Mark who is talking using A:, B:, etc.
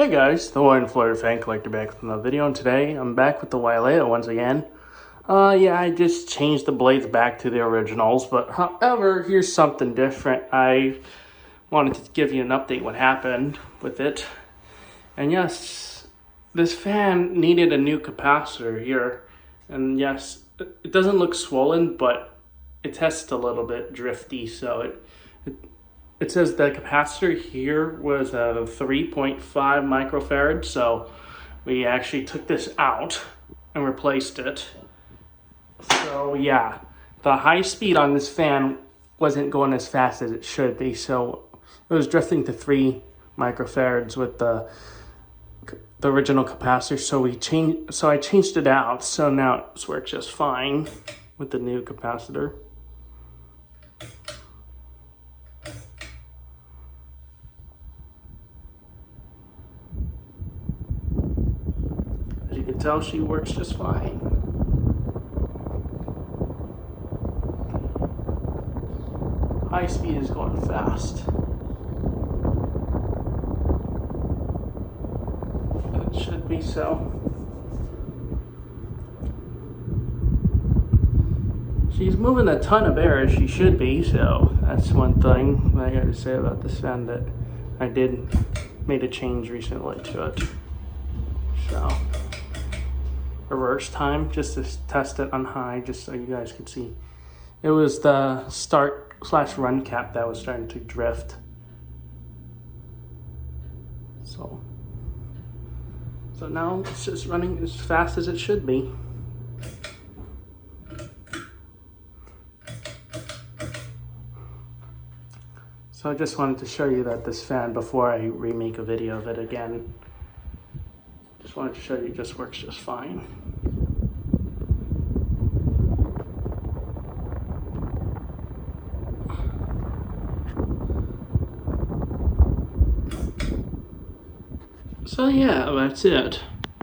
A: Hey guys, the Warren Florida fan collector back with another video, and today I'm back with the Wailea once again. Yeah, I just changed the blades back to the originals, but however, here's something different. I wanted to give you an update what happened with it. And yes, this fan needed a new capacitor here. And yes, it doesn't look swollen, but it tests a little bit drifty, so it says the capacitor here was a 3.5 microfarad, so we actually took this out and replaced it. So yeah, the high speed on this fan wasn't going as fast as it should be, so it was drifting to 3 microfarads with the original capacitor. So I changed it out, so now it's worked just fine with the new capacitor. As you can tell, she works just fine. High speed is going fast. It should be so. She's moving a ton of air as she should be, so that's one thing I got to say about this fan, that I made a change recently to it. So reverse time, just to test it on high, just so you guys could see. It was the start/run cap that was starting to drift. So now it's just running as fast as it should be. So I just wanted to show you that this fan, before I remake a video of it again, just wanted to show you it just works just fine. So yeah, that's it.